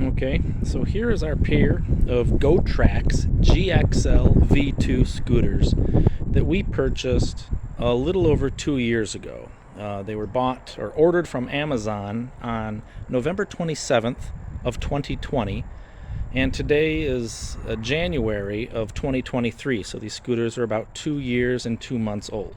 Okay, so here is our pair of GoTrax GXL V2 scooters that we purchased a little over 2 years ago. They were bought or ordered from Amazon on November 27th of 2020, and today is January of 2023, so these scooters are about 2 years and 2 months old.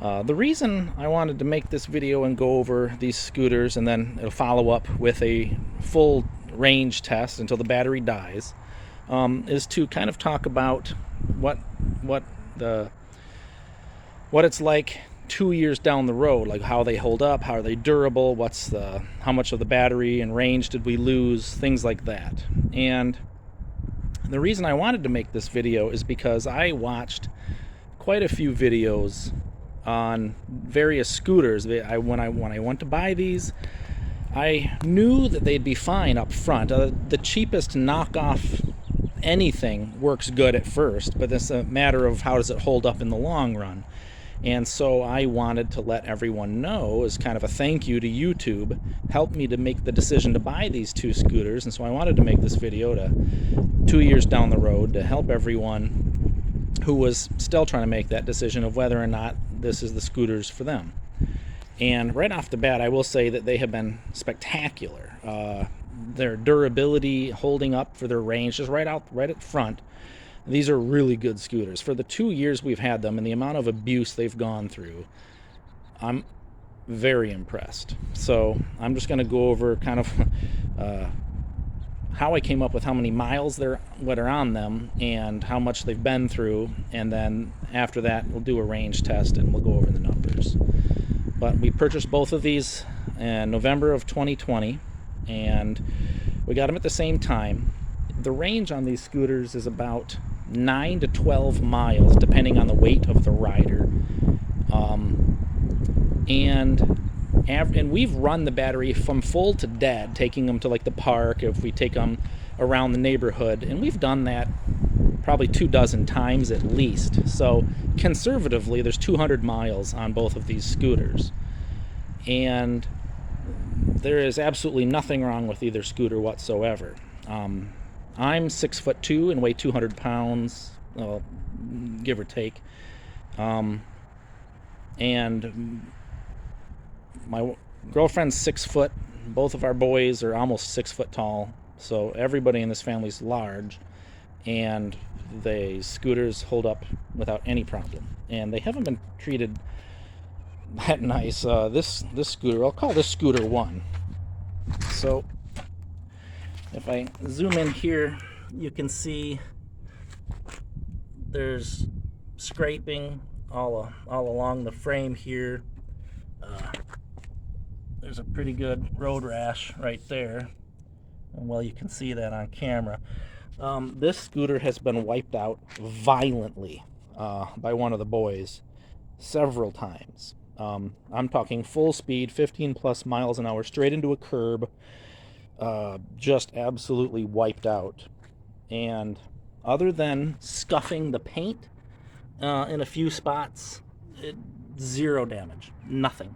The reason I wanted to make this video and go over these scooters, and then it'll follow up with a full range test until the battery dies, is to kind of talk about what it's like 2 years down the road, like how they hold up, how are they durable, how much of the battery and range did we lose, things like that. And the reason I wanted to make this video is because I watched quite a few videos on various scooters. When I went to buy these, I knew that they'd be fine up front. The cheapest knockoff anything works good at first, but it's a matter of how does it hold up in the long run. And so I wanted to let everyone know, as kind of a thank you to YouTube, helped me to make the decision to buy these two scooters. And so I wanted to make this video 2 years down the road to help everyone who was still trying to make that decision of whether or not this is the scooters for them. And right off the bat, I will say that they have been spectacular. Their durability, holding up for their range, just right up front. These are really good scooters. For the 2 years we've had them and the amount of abuse they've gone through, I'm very impressed. So I'm just going to go over kind of how I came up with how many miles are on them and how much they've been through, and then after that we'll do a range test and we'll go over the numbers. But we purchased both of these in November of 2020, and we got them at the same time. The range on these scooters is about 9 to 12 miles depending on the weight of the rider, and we've run the battery from full to dead, taking them to like the park, if we take them around the neighborhood, and we've done that probably 24 times at least. So conservatively there's 200 miles on both of these scooters, and there is absolutely nothing wrong with either scooter whatsoever. I'm 6'2" and weigh 200 pounds, give or take, and my girlfriend's 6 foot. Both of our boys are almost 6 foot tall, so everybody in this family is large, and the scooters hold up without any problem, and they haven't been treated that nice. This scooter, I'll call this scooter 1. So if I zoom in here, you can see there's scraping all along the frame here. There's a pretty good road rash right there, and well, you can see that on camera. This scooter has been wiped out violently by one of the boys several times. I'm talking full speed, 15 plus miles an hour, straight into a curb, just absolutely wiped out. And other than scuffing the paint in a few spots, zero damage, nothing.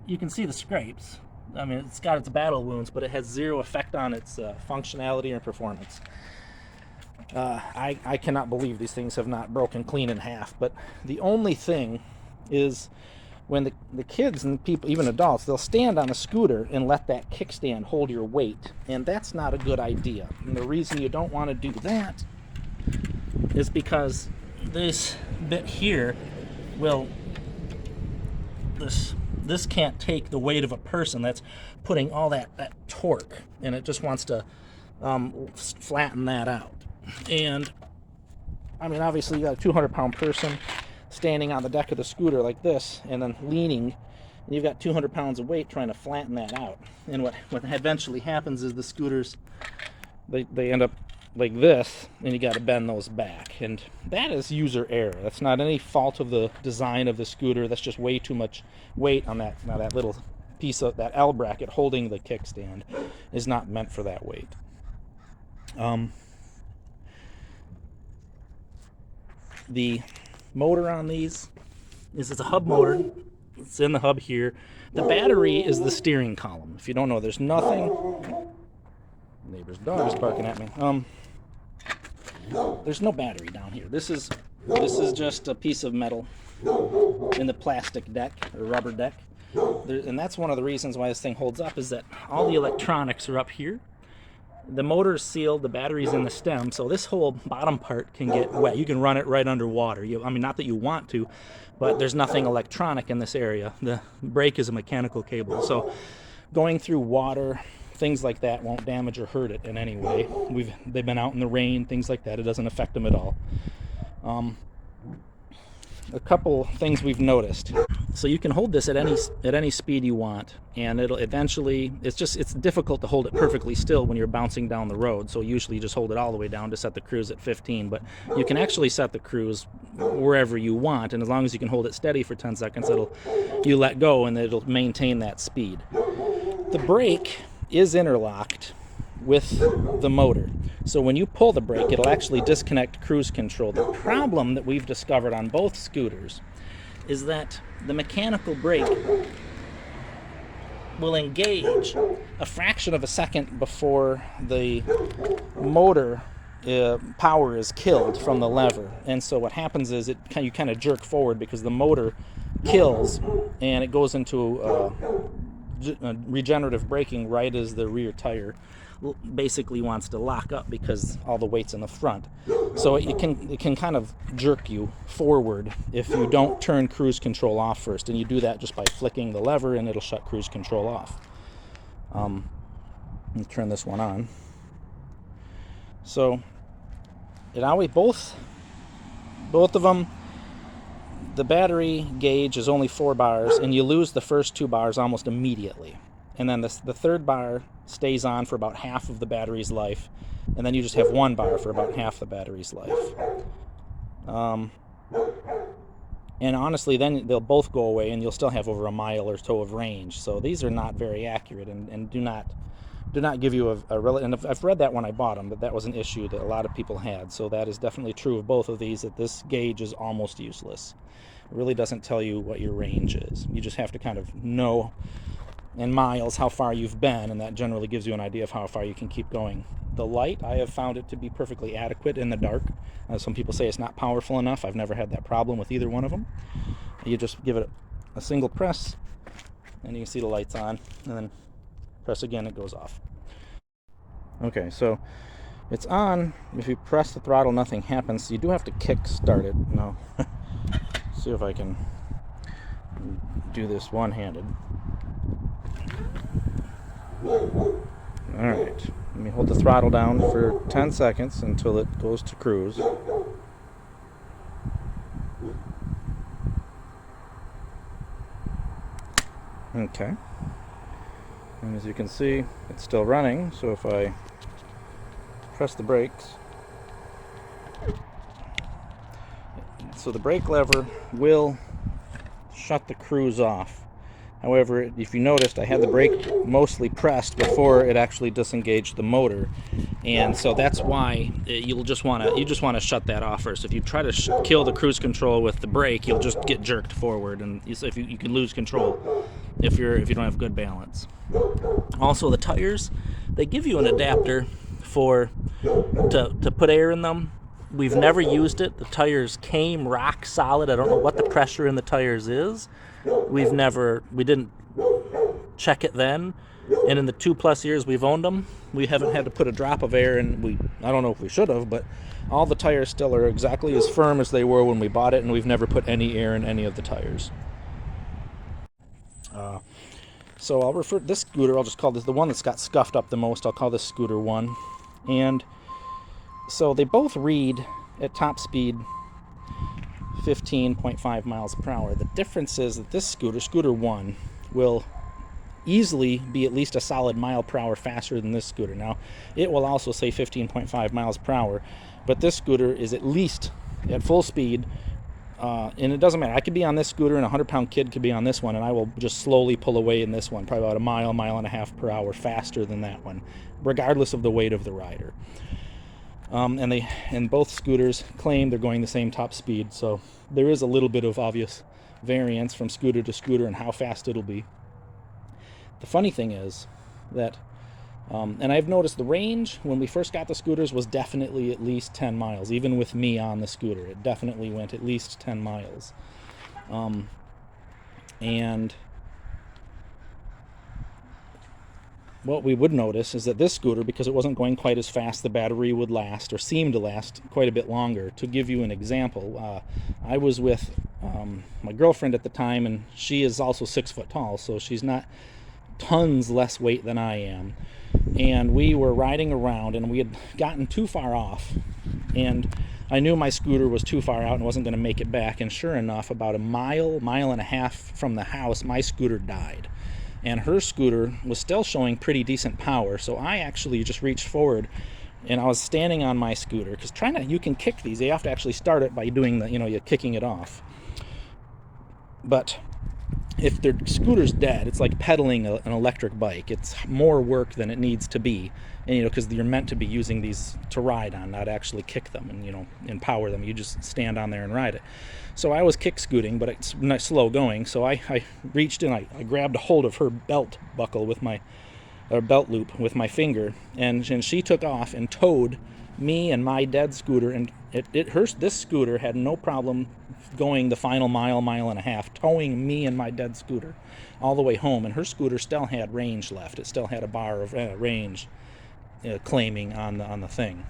You can see the scrapes. I mean, it's got its battle wounds, but it has zero effect on its functionality or performance. I cannot believe these things have not broken clean in half. But the only thing is, when the kids and people, even adults, they'll stand on a scooter and let that kickstand hold your weight, and that's not a good idea. And the reason you don't want to do that is because this bit here this can't take the weight of a person that's putting all that torque, and it just wants to flatten that out. And I mean, obviously you got a 200-pound person standing on the deck of the scooter like this and then leaning, and you've got 200 pounds of weight trying to flatten that out. And what eventually happens is the scooters, they end up like this, and you got to bend those back, and that is user error. That's not any fault of the design of the scooter. That's just way too much weight on that. Now that little piece of that L bracket holding the kickstand is not meant for that weight. The motor on these is it's a hub motor. It's in the hub here. The battery is the steering column. If you don't know, there's nothing. Neighbor's dog is barking at me. There's no battery down here. This is just a piece of metal in the plastic deck or rubber deck. And that's one of the reasons why this thing holds up, is that all the electronics are up here. The motor's sealed, the battery's in the stem, so this whole bottom part can get wet. You can run it right underwater. I mean, not that you want to, but there's nothing electronic in this area. The brake is a mechanical cable, so going through water, things like that won't damage or hurt it in any way. They've been out in the rain, things like that. It doesn't affect them at all. A couple things we've noticed. So you can hold this at any speed you want, and it'll eventually, it's difficult to hold it perfectly still when you're bouncing down the road. So usually you just hold it all the way down to set the cruise at 15, but you can actually set the cruise wherever you want, and as long as you can hold it steady for 10 seconds, you let go and it'll maintain that speed. The brake is interlocked with the motor. So when you pull the brake, it'll actually disconnect cruise control. The problem that we've discovered on both scooters is that the mechanical brake will engage a fraction of a second before the motor power is killed from the lever. And so what happens is you kind of jerk forward because the motor kills and it goes into regenerative braking right as the rear tire basically wants to lock up because all the weight's in the front. So it can kind of jerk you forward if you don't turn cruise control off first, and you do that just by flicking the lever and it'll shut cruise control off. Let me turn this one on. So it always both of them, the battery gauge is only 4 bars, and you lose the first 2 bars almost immediately. And then the third bar stays on for about half of the battery's life, and then you just have 1 bar for about half the battery's life. And honestly, then they'll both go away, and you'll still have over a mile or so of range. So these are not very accurate, and do not give you a relative. And I've read that when I bought them, that was an issue that a lot of people had. So that is definitely true of both of these, that this gauge is almost useless. It really doesn't tell you what your range is. You just have to kind of know in miles how far you've been, and that generally gives you an idea of how far you can keep going. The light, I have found it to be perfectly adequate in the dark. Some people say it's not powerful enough. I've never had that problem with either one of them. You just give it a single press, and you can see the lights on, and then press again, it goes off. Okay, so it's on. If you press the throttle, nothing happens. So you do have to kick start it. No. See if I can do this one-handed. Alright, let me hold the throttle down for 10 seconds until it goes to cruise. Okay, and as you can see, it's still running, so if I press the brakes, so the brake lever will shut the cruise off. However, if you noticed, I had the brake mostly pressed before it actually disengaged the motor, and so that's why you just want to shut that off first. If you try to kill the cruise control with the brake, you'll just get jerked forward, and if you can lose control if you don't have good balance. Also, the tires, they give you an adapter to put air in them. We've never used it. The tires came rock solid. I don't know what the pressure in the tires is. We didn't check it then, and in the 2+ years we've owned them, we haven't had to put a drop of air in. I don't know if we should have, but all the tires still are exactly as firm as they were when we bought it, and we've never put any air in any of the tires. So I'll refer to this scooter, I'll just call this the one that's got scuffed up the most. I'll call this scooter 1. And so they both read at top speed 15.5 miles per hour. The difference is that this scooter 1, will easily be at least a solid mile per hour faster than this scooter. Now, it will also say 15.5 miles per hour, but this scooter is at least at full speed, and it doesn't matter. I could be on this scooter, and a 100-pound kid could be on this one, and I will just slowly pull away in this one, probably about a mile and a half per hour faster than that one, regardless of the weight of the rider. And both scooters claim they're going the same top speed, so there is a little bit of obvious variance from scooter to scooter and how fast it'll be. The funny thing is that, and I've noticed the range when we first got the scooters was definitely at least 10 miles. Even with me on the scooter, it definitely went at least 10 miles. And what we would notice is that this scooter, because it wasn't going quite as fast, the battery would last, or seem to last, quite a bit longer. To give you an example, I was with my girlfriend at the time, and she is also 6 foot tall, so she's not tons less weight than I am. And we were riding around, and we had gotten too far off, and I knew my scooter was too far out and wasn't going to make it back. And sure enough, about a mile and a half from the house, my scooter died. And her scooter was still showing pretty decent power, so I actually just reached forward, and I was standing on my scooter, because you can kick these. You have to actually start it by doing you're kicking it off. But if their scooter's dead, it's like pedaling an electric bike. It's more work than it needs to be, and because you're meant to be using these to ride on, not actually kick them and power them. You just stand on there and ride it. So I was kick scooting, but it's not slow going. So I reached in, I grabbed a hold of her belt buckle belt loop with my finger, and she took off and towed me and my dead scooter. And this scooter had no problem going the final mile and a half, towing me and my dead scooter all the way home. And her scooter still had range left. It still had a bar of range claiming on the thing.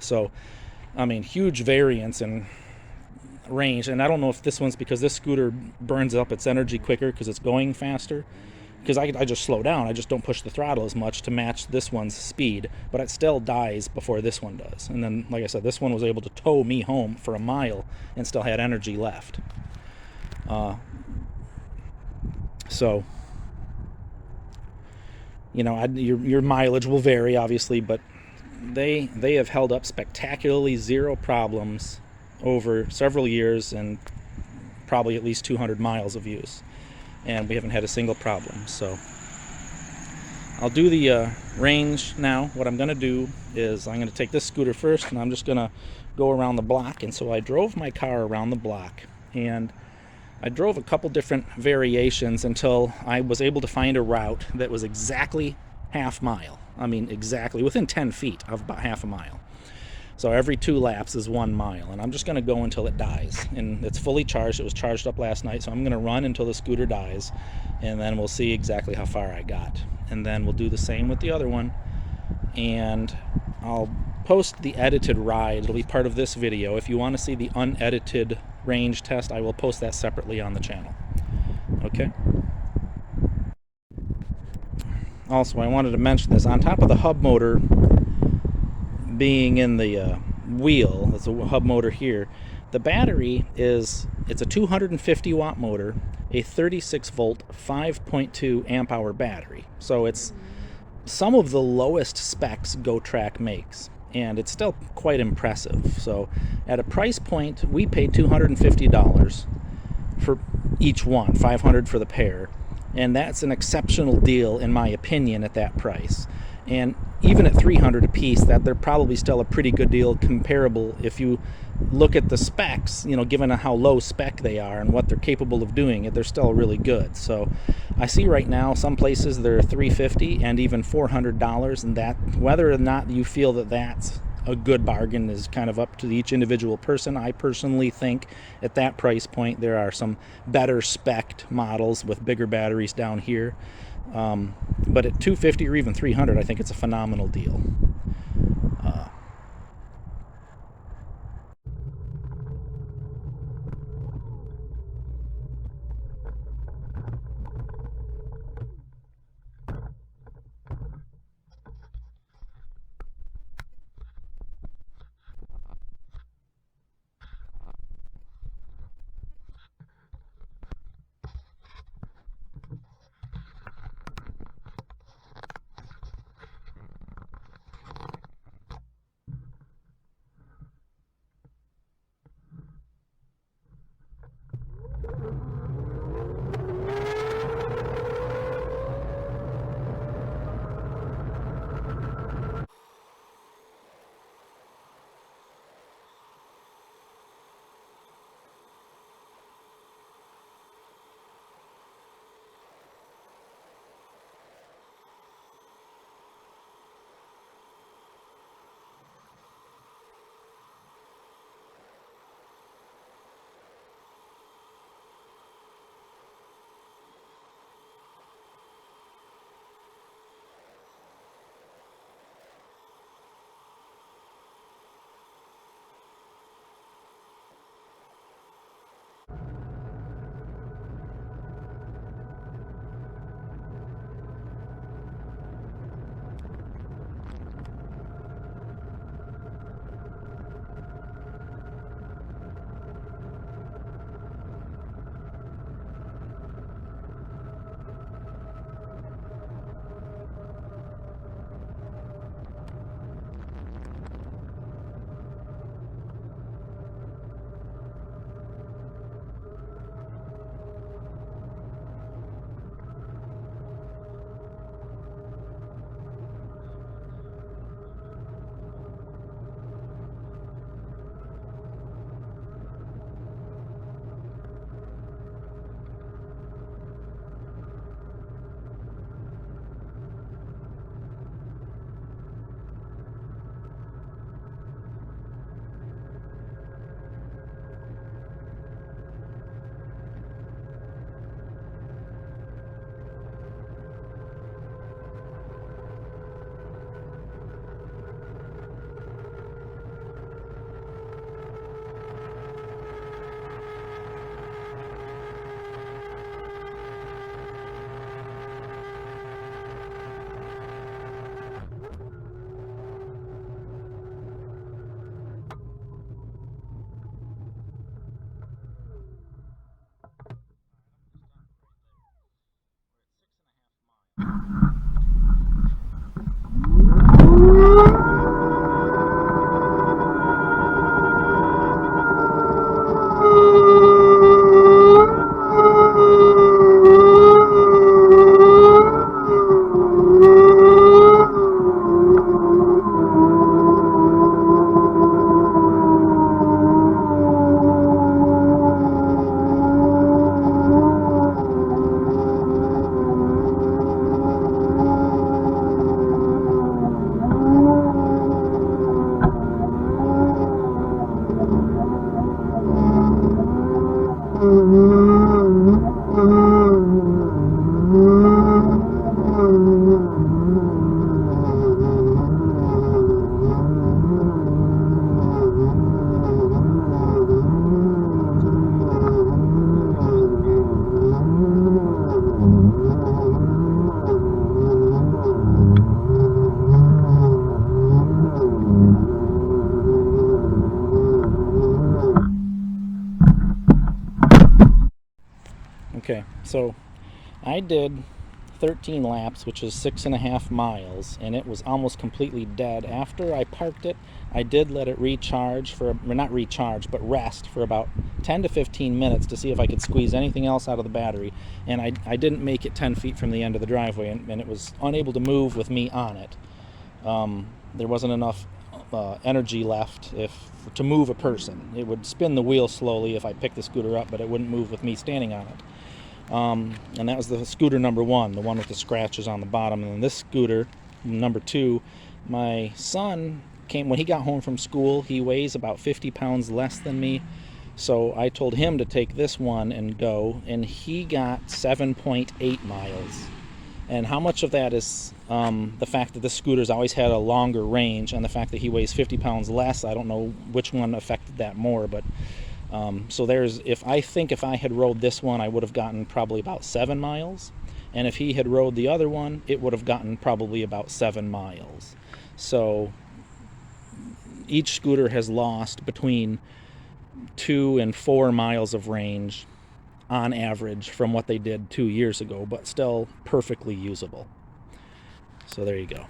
So, I mean, huge variance in range. And I don't know if this one's because this scooter burns up its energy quicker because it's going faster, because I just slow down. I just don't push the throttle as much to match this one's speed, but it still dies before this one does. And then, like I said, this one was able to tow me home for a mile and still had energy left. So, your mileage will vary, obviously, but they have held up spectacularly, zero problems over several years and probably at least 200 miles of use, and we haven't had a single problem. So I'll do the range now. What I'm going to do is I'm going to take this scooter first, and I'm just going to go around the block. And so I drove my car around the block, and I drove a couple different variations until I was able to find a route that was exactly half mile. I mean, exactly within 10 feet of about half a mile. So every 2 laps is 1 mile, and I'm just going to go until it dies. And it's fully charged. It was charged up last night, so I'm going to run until the scooter dies, and then we'll see exactly how far I got. And then we'll do the same with the other one, and I'll post the edited ride. It'll be part of this video. If you want to see the unedited range test, I will post that separately on the channel. Okay? Also, I wanted to mention this. On top of the hub motor being in the wheel, that's a hub motor here, the battery it's a 250 watt motor, a 36 volt 5.2 amp hour battery. So it's some of the lowest specs GoTrax makes, and it's still quite impressive. So at a price point, we paid $250 for each one, $500 for the pair, and that's an exceptional deal in my opinion at that price. And even at $300 a piece, that they're probably still a pretty good deal, comparable if you look at the specs, given how low spec they are and what they're capable of doing, they're still really good. So I see right now some places they're $350 and even $400, and that, whether or not you feel that that's a good bargain, is kind of up to each individual person. I personally think at that price point there are some better spec'd models with bigger batteries down here. But at $250 or even $300, I think it's a phenomenal deal. Okay, so I did 13 laps, which is 6.5 miles, and it was almost completely dead. After I parked it, I did let it recharge for, well, not recharge, but rest for about 10 to 15 minutes to see if I could squeeze anything else out of the battery, and I didn't make it 10 feet from the end of the driveway, and it was unable to move with me on it. There wasn't enough energy left to move a person. It would spin the wheel slowly if I picked the scooter up, but it wouldn't move with me standing on it. And that was the scooter number 1, the one with the scratches on the bottom. And then this scooter, number 2, my son came, when he got home from school, he weighs about 50 pounds less than me. So I told him to take this one and go, and he got 7.8 miles. And how much of that is the fact that this scooter's always had a longer range, and the fact that he weighs 50 pounds less, I don't know which one affected that more, but so if I had rode this one, I would have gotten probably about 7 miles, and if he had rode the other one, it would have gotten probably about 7 miles. So each scooter has lost between 2 and 4 miles of range on average from what they did 2 years ago, but still perfectly usable. So there you go.